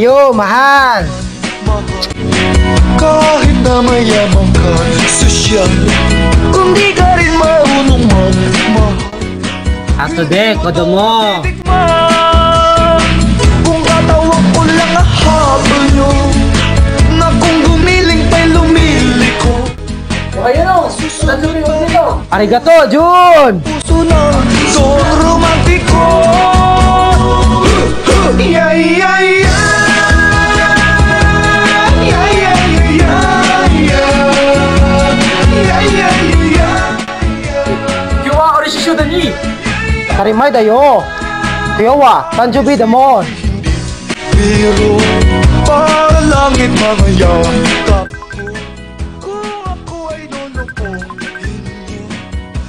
tayo, mahal. Kahit na mayaman ka, sosyal, kung di ka rin marunong magmahal. Ato de, kodomo. Kung katawag ko lang ang habol nyo, na kung gumiling pa'y lumiliko. Okay yun o, nandubi mo dito. Arigato, Jun! Puso na so romantiko. Yeah, yeah, yeah. Tarimay dayo. Kuyawa, Tanjubi damon. Pero para langit mga yakap ko, kung ako ay lulukuhin mo,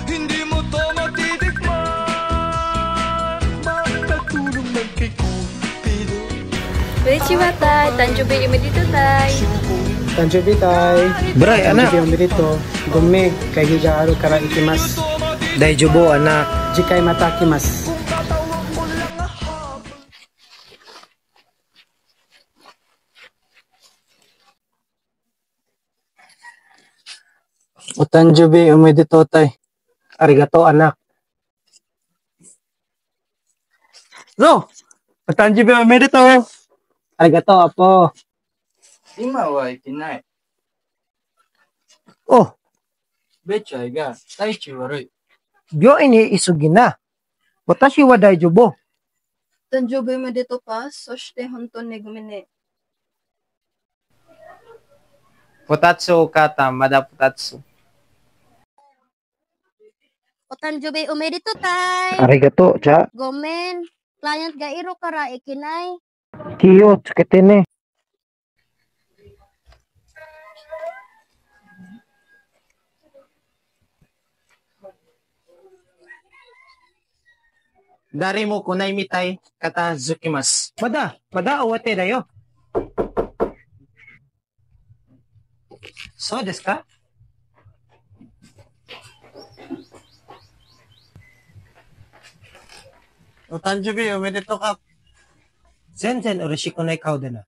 hindi mo to matitikman. Magkatulong ng kay Cupido. Konnichiwa, tay. Tanjubi imi dito, tay. Tanjubi tay. Bray, anak. Tanjubi dito. Gumig, kay higaaro kara ikimas. Daijubo, anak. Jikai matakimas. O Tanjubi imi dito, tay. Arigato, anak. No! O Tanjubi imi dito. Arigato, apo. 今はいけない。 Oh, ベチャイが体調悪い。 Gyo ini isugina. Watashi wa daijubo. Tanjubi imi dito ka, soshite honton ni gumine. Potatsu kata, mada potatsu. O Tanjubi umi dito, tay. Arigato, cha. Gomen, client ga iro kara ikinay. Kiyo, tsuketene. Dari mo kunay mitay kata zukimas. Mada awate dayo. So desu ka? O Tanjubi imi dito ka. Zenzen urishi kunai kao dena.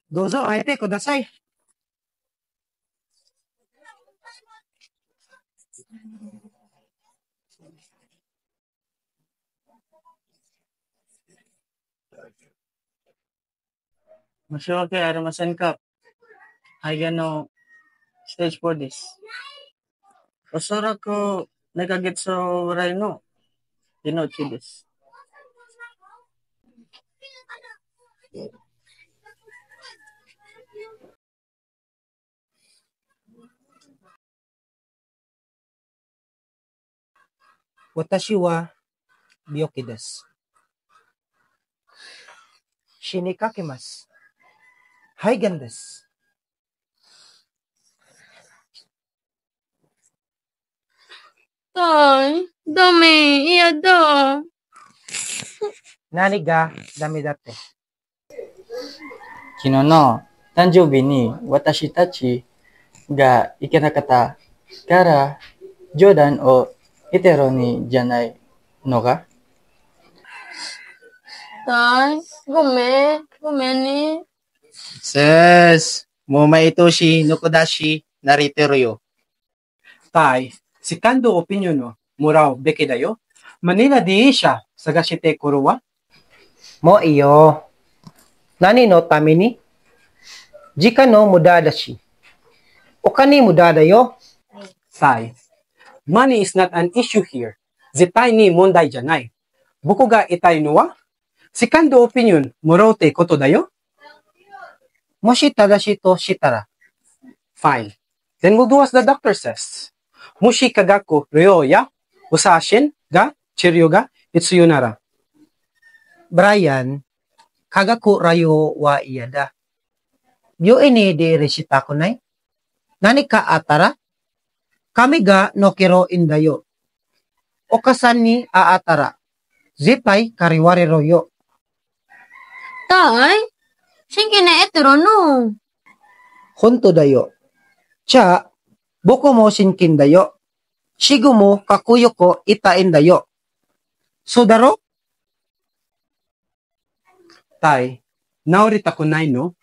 Dozo aite kudasai. Masyo kay aramasan ka. Ay gano stage for this. Osora ko nagagit so rhino. Dino chibis. Watashi wa byoki desu. Shinikakimasu. Haigan desu. Tay, dami, iya da. Nani ga dami date. 昨日の誕生日に私たちが行けなかったから冗談を言ってるんじゃないのか Tay, gomen ni. Ses, mo maitoshi nokodashi nariteru yo. Tai, si Kando opinion no, murao beki dayo. Manila di siya, sagashite kuruwa. Mo iyo. Nani no tami ni? Jika no mudada shi. Okani mudada yo? Tai, money is not an issue here. Zitai ni mondai janai. Buko ga itai no wa? Si Kando opinion, murao te koto dayo? Moshi tadashi to shitara. Fine. Then we'll do as the doctor says. Mushi kagaku ryo ya usashin ga chiryo ga itsuyunara. Brian, kagaku rayo wa iyada. Yo ini de reshita ko nai. Nani ka atara? Kami ga nokiro indayo. Okasan ni aatara. Zitai kariware royo. Tay, shinki na etero no. Honto dayo. Cha, boko mo shinkin dayo. Shigu mo kakuyo ko itain dayo. So daro? Tai, naurita ko nai no,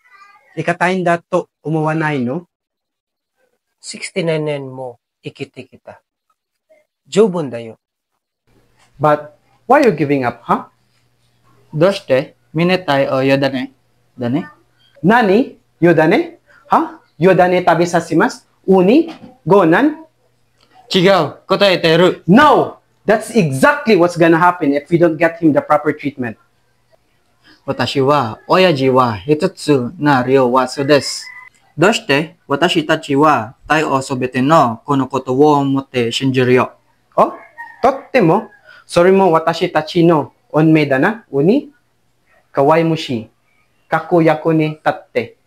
ikatayin dato umuwanay no, 69 nen mo, ikiti kita. Jobon dayo. but why you giving up, huh? どうしてミネタイをよだねだね Nani? Yodane? Ha? Yodane tabi sa simas? Uni? Gonan? 違う答えてる No! That's exactly what's gonna happen if we don't get him the proper treatment. 私は親父は一つな両和数です。どうして私たちは対応すべてのこのことを持って信じるよ。Oh? Totte mo? Sorry mo watashi tachi no onme da na? Uni? Kawai mushi. Kakuya ko ni tatte.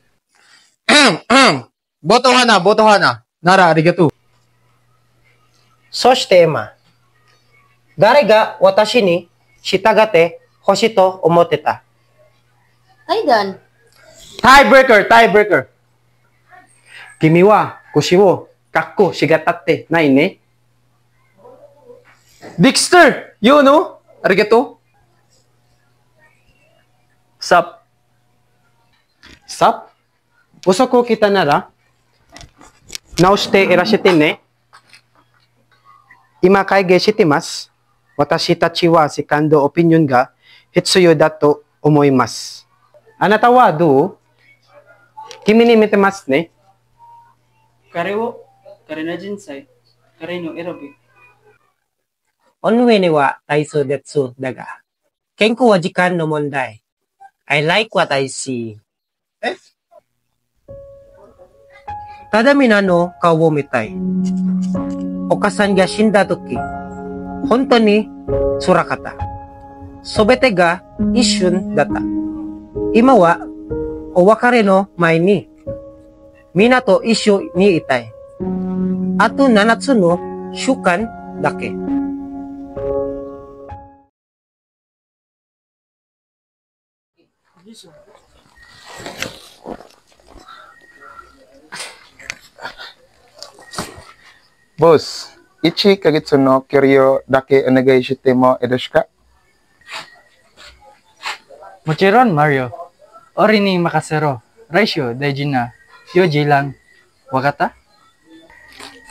ボトハナ、ボトハナ。ならありがとう。そしてま、誰が私に従って欲しいと思ってた。Aidan, Tiebreaker! Tiebreaker! Kimi wa kushi wo kakko shigatatte nai ne? Dexter! Yo, no? Arigato. Sup? Sup? Usoko kita nara? Naoshite irashite ne? Ima kaige shitemasu. Watashi tachi wa sekando opinion ga hitsuyo da to omoimasu. Anata wa do? Kimi ni mitemasu ne? 彼の人生、彼の選び。Onwe ni wa taiso detsu daga. Kenko wa jikan no mondai. I like what I see. Tadami na no kao wo mitai. Okasan ga shinda toki, honto ni surakata. Sobete ga ishun data. Ima wa owakare no mai ni minato ishu ni itai. Ato nanatsu no shukan dake. Boss, ichi kagitsu no kiryo dake onegai shite mo desu ka? もちろん、マリオ。俺に任せろ。来週大事な用事lang。わかった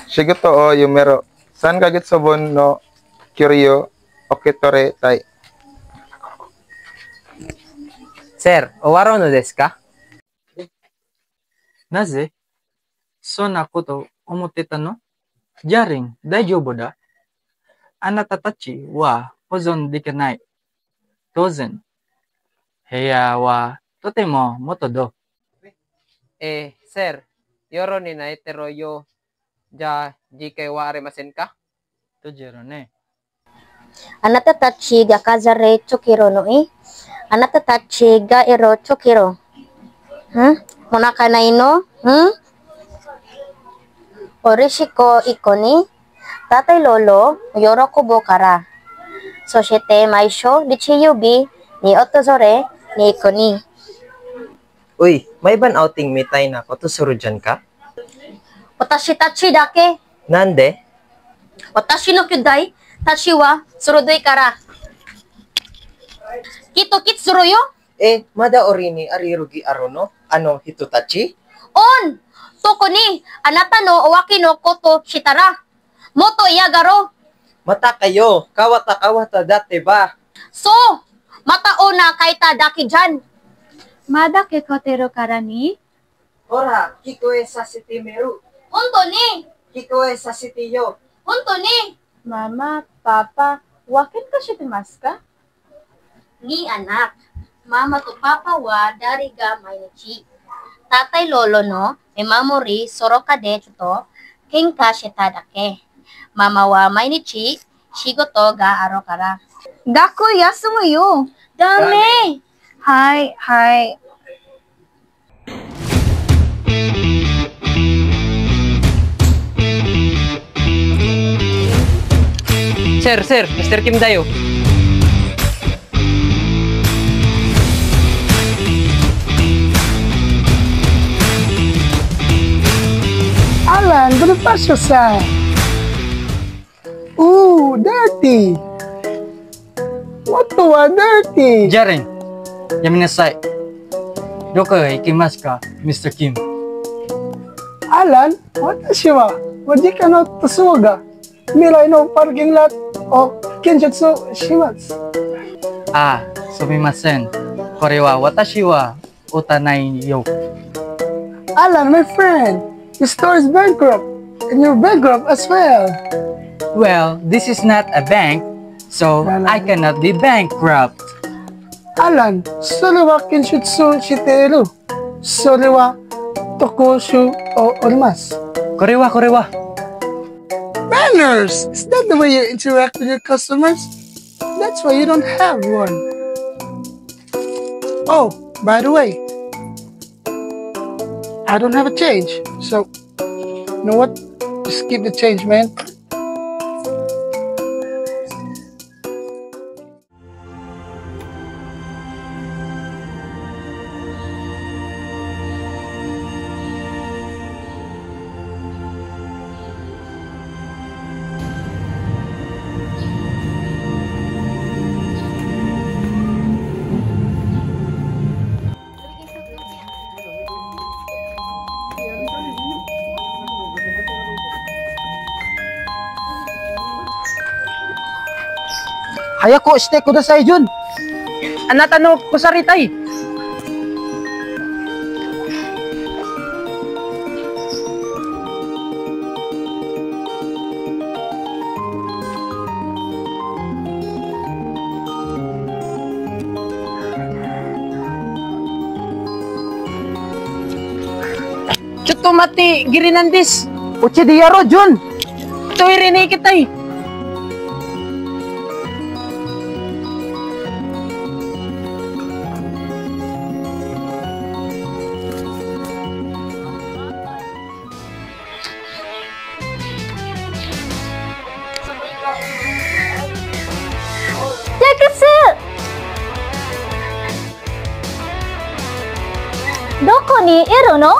Shigeto o yumero. San kagitsu bon no kiryo oketore tai. Sir, owaro no desu ka? なぜそんなこと思ってたのじゃりん、大丈夫だ。あなたたちは保存できない。当然。部屋はとても元ど。Sir, yoro ni naitero yo ja jikai wa arimasen ka? とじろね。あなたたちが飾れチョキロのいあなたたちがいろチョキロ。もなかないのOrishi ko iko ni Tatay Lolo yorokubo kara. So shite maisho dichiyubi ni otozore ni iko ni. Uy, may ban outing mitay na kotusuru dyan ka? Watashi tachi dake. Nande? Watashi no kyudai tachi wa surudoi kara. Kito kitsuru yo? Mada orini arirugi arono? Ano hitutachi? On! Toko ni anata no owaki no koto shitara. Moto iyagaro. Mata kayo, kawata dati ba? So, matao na kaita daki dyan. Mada ke kotero kara ni? Ora, kikoe sa city meru. Honto ni. Kikoe sa city yo. Honto ni. Mama, Papa, wakin ka shitemasu ka? Ni anak. Mama to Papa wa dari ga mainichi. Tatay Lolo no, memamori soroka de chuto, kenka shita dake. Mama wa mainichi, shigoto ga aro kara. Dako yasumu yo. Dame! Hai. Sir, Mr. Kim dayo. Alan, ¿dónde pasa, Sai? Ooh, dirty. What the dirty? Jaren, yaminasai. Doko ikimasu ka, Mr. Kim? Alan, watashi wa wajika no tsuo ga mirai no parking lot o kenjutsu shimasu. Ah, sumimasen. Kore wa watashi wa utanai yo. Alan, my friend, your store is bankrupt, and you're bankrupt as well. Well, this is not a bank, so I cannot be bankrupt. Alan, sore wa kenjutsu shiteru. Sore wa tokushu o orimasu. Kore wa. Manners! Is that the way you interact with your customers? That's why you don't have one. Oh, by the way, I don't have a change. So, you know what? Just keep the change, man. Hayako shite kudasai jun. Anata no kusaritai. Chuto mati girinandis. Uchi diyaro jun. Tuwi rini kitai. Doko ni iru no?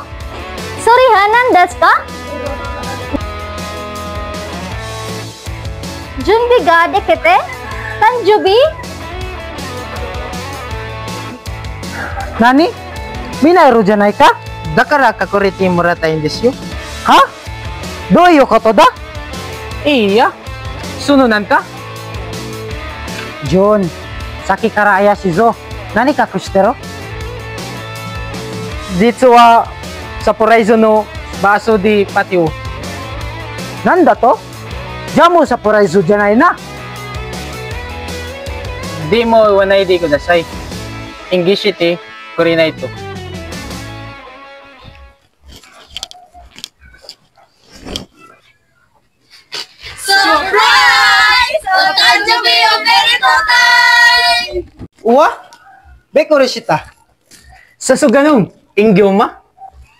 Soriha nan desu ka? Junbi ga dekete? Tanjubi? Nani? Minairu janai ka? Dakara kakuriti muratai desu yo. Ha? Doyo koto da? Iya. Sununan ka? Jun, saki kara ayashizo. Nani kakushitero? Jitsu wa sapuraizo no baso di patio. Nanda to? Jamu sapuraizo janai na. Di mo iwanai di kudasai. English ite kurinai to. Surprise! Otanjubi omerito time! Uwa? Bekore shita. Sasuganong, ingyo ma?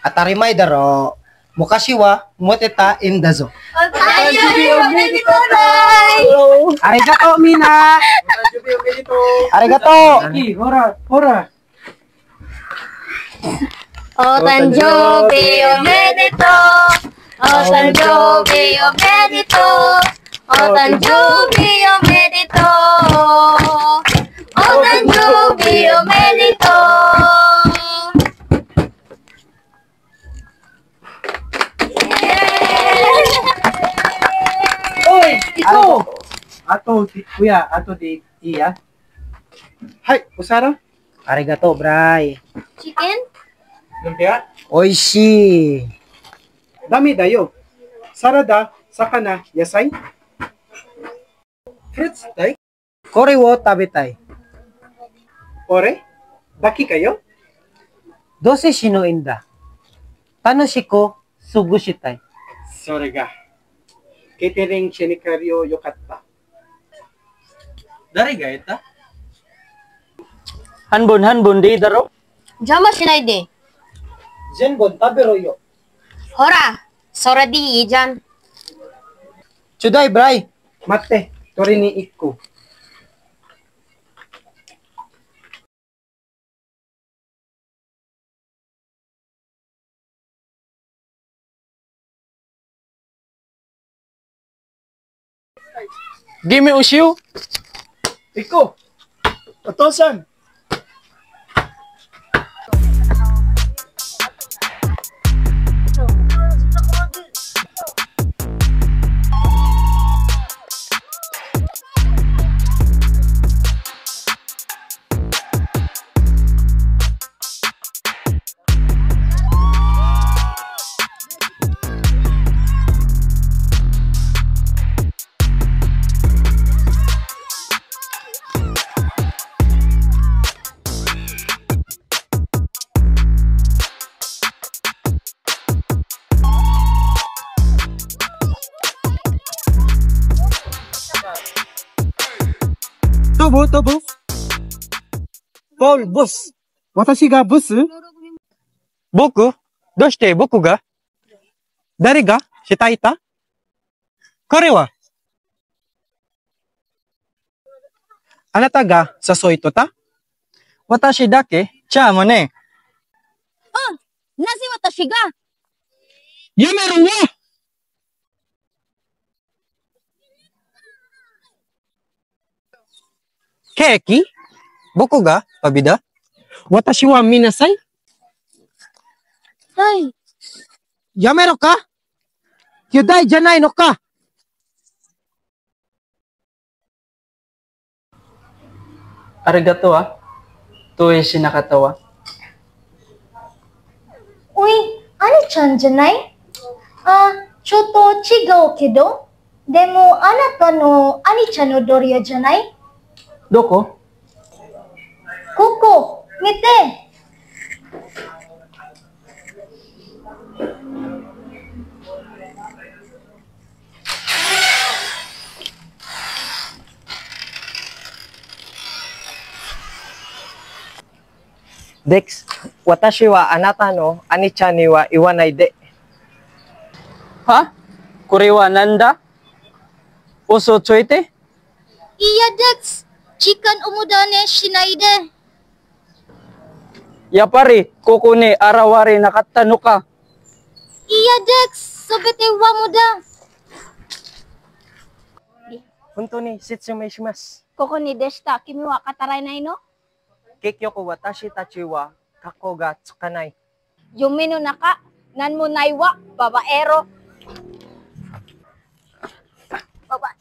Atarimai daro. Mukashi wa moteta indazo. Otanjubi omerito time! Arigato, Mina! Arigato! Hora. Otanjubi omerito! Otanjubi omerito! Otanjubi omerito! Otanjubi omerito! Oy, ito! Ato di iya. Hai, usara? Arigato, Bray. Chicken? Lumpia? Oishi. Dami dayo. Sarada, sakana, yasai? Fruits, dai? Kore wo tabetai. Ore? Daki kayo? Dose shino inda. Tanoshi ko sugushitai. Sore ga. Catering shinikaryo yokatta. Dari ga ita? Hanbon di daro? Jama shinai de. Zenbon tabero yo. Hora, sora di ijan. Chudai, Bray. Mate, tori ni ikku. Gimme ushiu? Ikko! Otosan! とブス。ポールブス。私がブス？僕？どうして僕が？誰がしたいた？彼は？あなたが誘いとった？私だけちゃうもんね。なぜ私が？やめろわ！ケーキ？僕がパビだ？私は見なさい。はい。やめろか？巨大じゃないのか？ありがとうは。遠いしなかったわ。おい、兄ちゃんじゃない？ちょっと違うけど。でも、あなたの兄ちゃんのドリアじゃない？どこ？ここ、見て。デックス、私はあなたの兄ちゃんには言わないで。は？これはなんだ？嘘ついて？いや、Dex。時間umudaneしないで。やっぱり、ここに現れなかったのか。いや、Dex。すべては無駄。本当に説明します。ここにでした。君は語らないの？結局私たちは格好がつかない。夢の中、なんもないわ、ババエロ。ババエ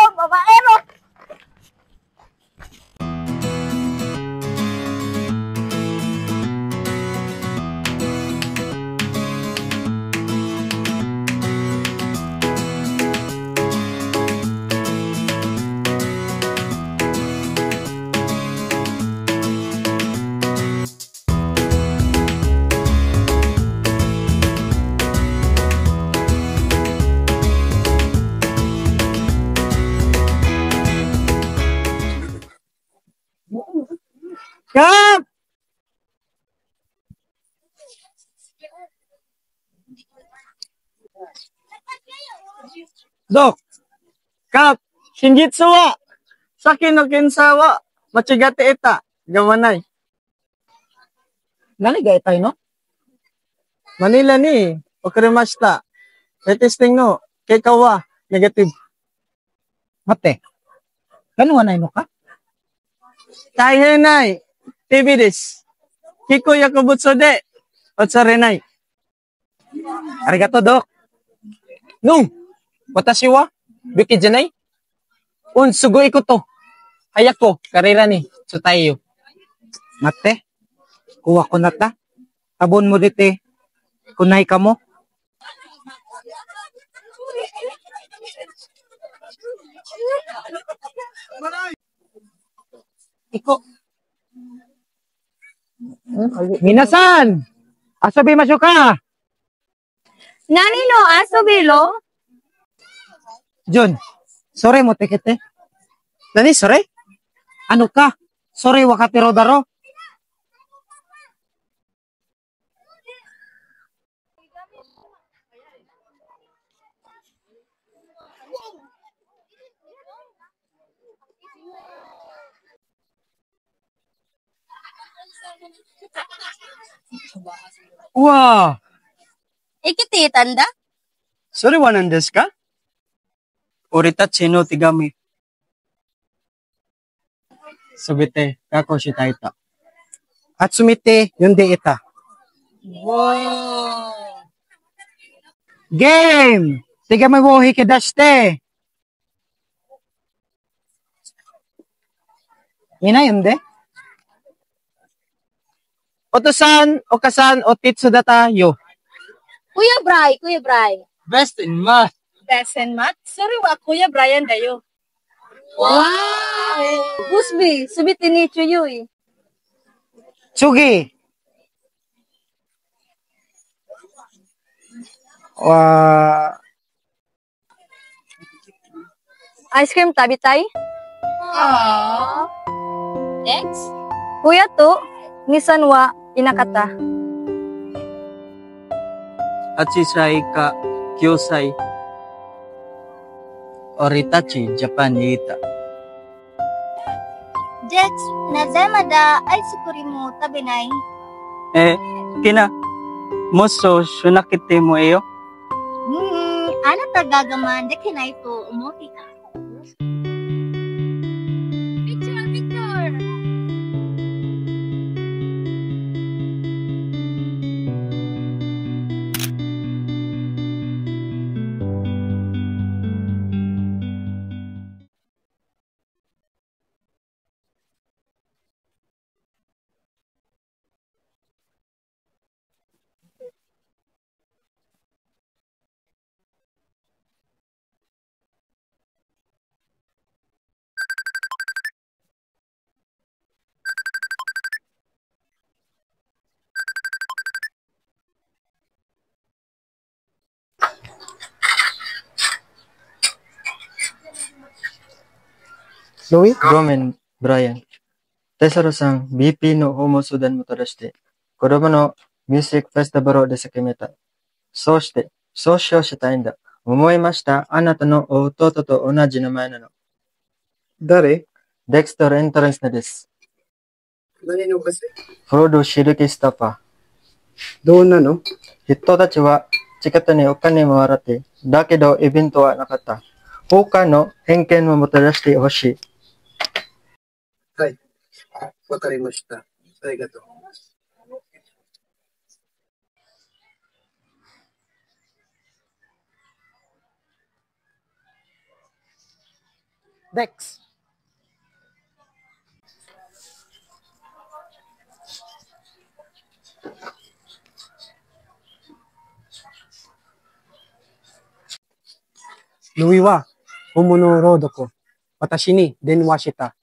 ロ、ババエロ。Kap! Dok! Kap! Shinjitsu wa! Saki no kensa wa! Machigate eta! Gamanay! Nani ga itay no? Manila ni! Okarimashita! Testing no! Keika wa! Negative! Mate! Kano wa nai no ka? Taihen nai! TV です。結構薬物で落ちれない。ありがとう、ドク。No! 私は病気じゃない？すごいこと。早く、karera ni. So tayo. Mate, kuha ko na ta. Tabon mo dito. Kunay ka mo. Iko. Minasan! Asobi masyo ka! Nani no asobi lo? John, sore mo tekete. Nani sore? Ano ka? Sore wakatero daro? Wow! Ikiti tanda? Sore wa nan desu ka? Oritachi no tigami. Subite, kako shita ita. Atsumite, yonde ita. Wow! Game! Tigami wo hikidashite! Mina yonde? Otosan, okasan, otitsu data yo. Kuya Bray. Best in math. Best in math? Sorry wa, Kuya Brian dayo. Wow! Busby, subiti ni Chuyuy. Tsugi. Ice cream tabi tay? Aww. Dex? Kuya to, nisan wa inakata. Achisai ka kyosai. Oritachi Japan ni ita. Dex, nadamada ay sukuri mo tabinay. Kina. Moso shunakite mo eyo. Ano tagagaman de kinay to umuti ka. Picture. Louis? Gomen, Brian. Tesoro-san, BP no Homo Sudan mo todashite, kodomo no music festival de sakimeta. そうして、そうしようしたいんだ。思いました。あなたの弟と同じ名前なの。誰？デクストルエントランスです。何のkasi? フロード・シルキスタパ。どうなの？人たちはチケットにお金も払って、だけどイベントはなかった。他の偏見をもたらしてほしい。はい。わかりました。ありがとう。Dex. Louis wa homo rodo ko. Watashi ni denwa shita.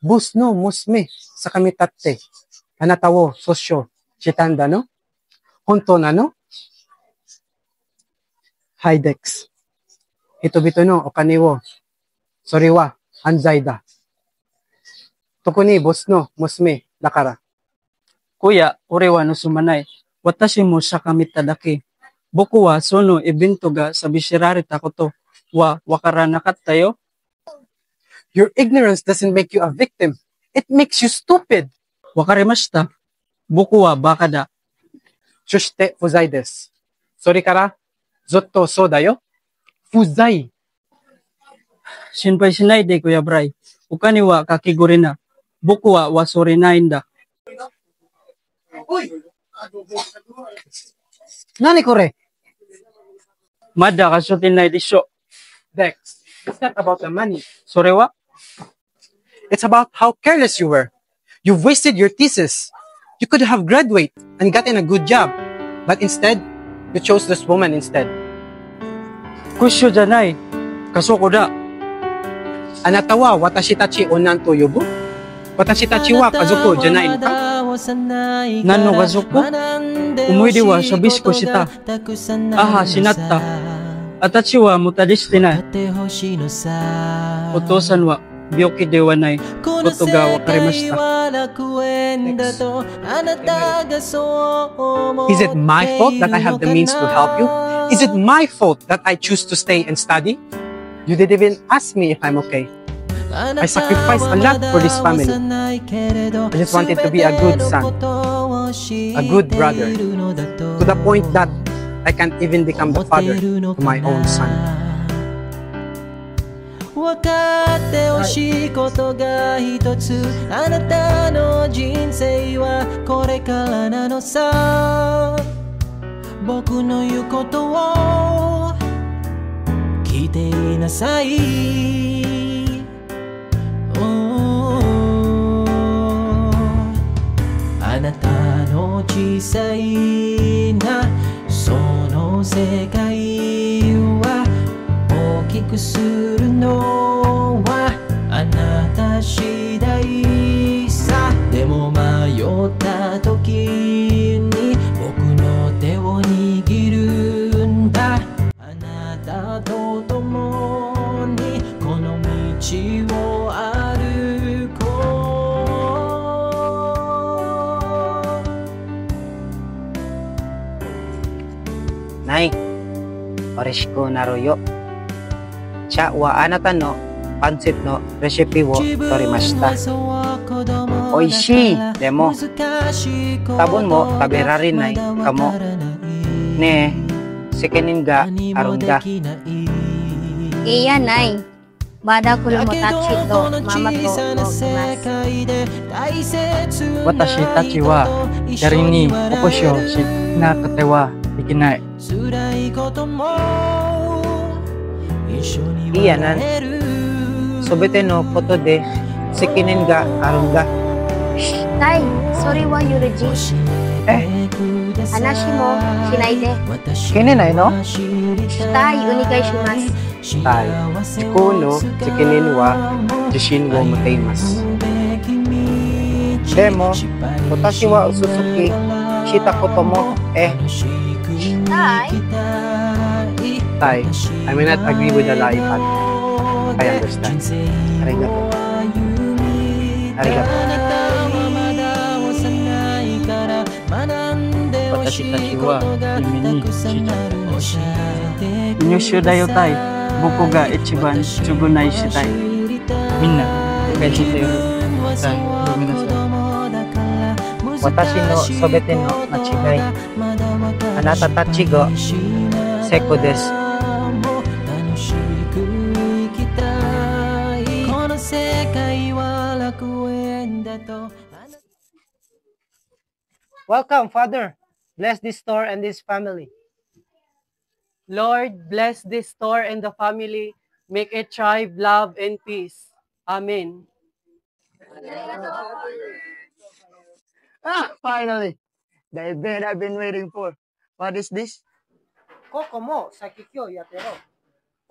Bus no musme sa kami tatte. Anata wo sosyo shitanda no? Honto na no? Hi Dex. Hito-bito no okane wo それは犯罪だ。特にボスの娘だから。Kuya, 俺は盗まない。私も坂見ただけ。僕はそのイベントが寂しられたことはわからなかったよ。Your ignorance doesn't make you a victim. It makes you stupid. わかりました。僕はバカだ。そして不在です。それからずっとそうだよ。不在。心配しないで、Kuya Bray。お金はkakiguriな。僕は忘れないんだ。何これ？まだ貸してないでしょ。Dex, it's not about the money. それは It's about how careless you were. You've wasted your thesis. You could have graduated and gotten a good job. But instead, you chose this woman instead. クッションじゃない。過疎だ。あなたは私たちを何と呼ぶ？私たちは家族じゃないのか？何の家族？思い出は寂しくした。母死なった。私は無駄にしてない。お父さんは病気ではないことが分かりました。Is it my fault that I have the means to help you? Is it my fault that I choose to stay and study? You didn't even ask me if I'm okay. I sacrificed a lot for this family. I just wanted to be a good son, a good brother, to the point that I can't even become the father to my own son. 分かってほしいことが一つ、あなたの人生はこれからなのさ。僕の言うことを聞いていなさい。あなたの小さいなその世界は大きくするのはあなた次第さ。でも迷った時に僕の手を握るんだ。あなたと共にこの道を歩こう。Orishiko naruyo. Cha wa anata no pancit no recipe wo torimashita. Oishii demo tabun mo taberarinai kamo. Ne sekenin ga arun ga. Iya, Nay. Bada kulmotachi to mama to no kimasu. Watashi tachi wa yari ni okoshi o shinakate wa ikinai. Iya nan. Sobete no koto de sekenin ga arun ga. Tai, sorry wa Yureji. Hanashi mo shinai de. Kininai no? Tai, onigai shimasu. Tai, chikou no sekinin wa jishin wo motaimasu. Demo, watashi wa Suzuki shita koto mo Tai, Tai, I may not agree with the lie, but I understand. Arigato. Arigato. Watashi tachi wa yumi ni shitai. Nyushu dayo tai. Boko ga ichiban chugunai shitai. Minna, kajiteru. Tai, gomenasai. Watashi no sobete no machigai. Anata tachi go seko desu. Welcome, Father. Bless this store and this family. Lord, bless this store and the family. Make it thrive, love, and peace. Amen. Finally. The event I've been waiting for. What is this? Koko mo sakikyo yatero.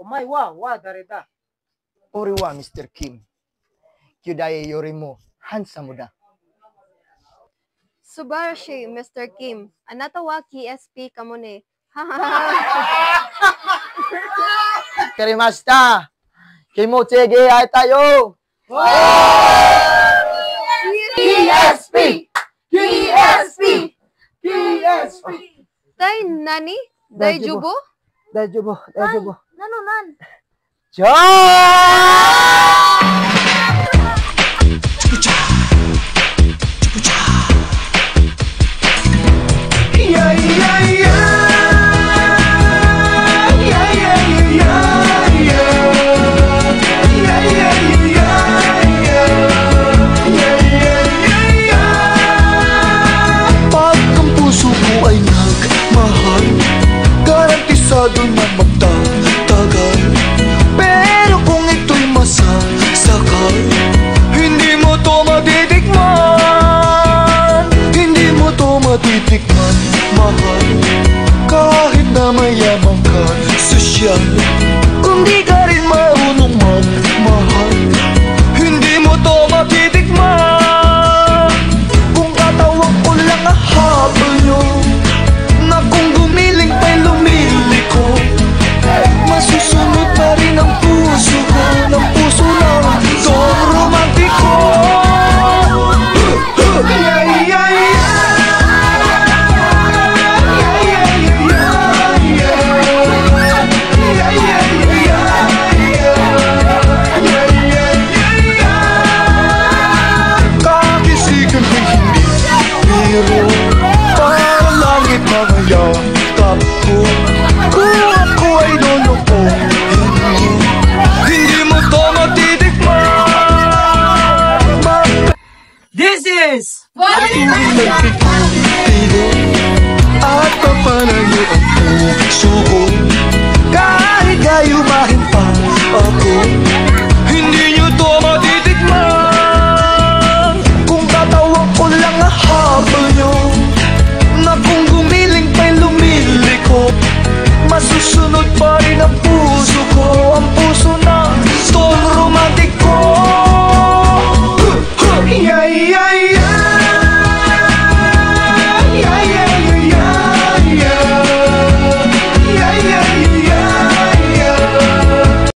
Omae wa dareda. Ori wa, Mr. Kim. Kyudae yori mo handsome da. Subarashi, Mr. Kim. Anata wa KSP kamo ne. Karimashita. Kimochi ge ai tayo. KSP! KSP! KSP! Tai, nani? Daijubo? Daijubo. Nanunan. Garantisado na magtatagal. Pero kung ito'y masasakal, hindi mo to matitikman. Hindi mo to matitikman, mahal. Kahit na mayaman ka, sosyal, kung di ka rin marunong magmahal, hindi mo to matitikman. Kung katawag ko lang habol nyo, na kung gumiling pa'y lumiliko, masusunod pa rin ang puso ko, ng puso lang itong romantiko. Kakisigan ko'y hindi biro, parang langit na mayakap ko. Kung ako ay lulukohin mo, hindi mo to matitikman. This is Tiro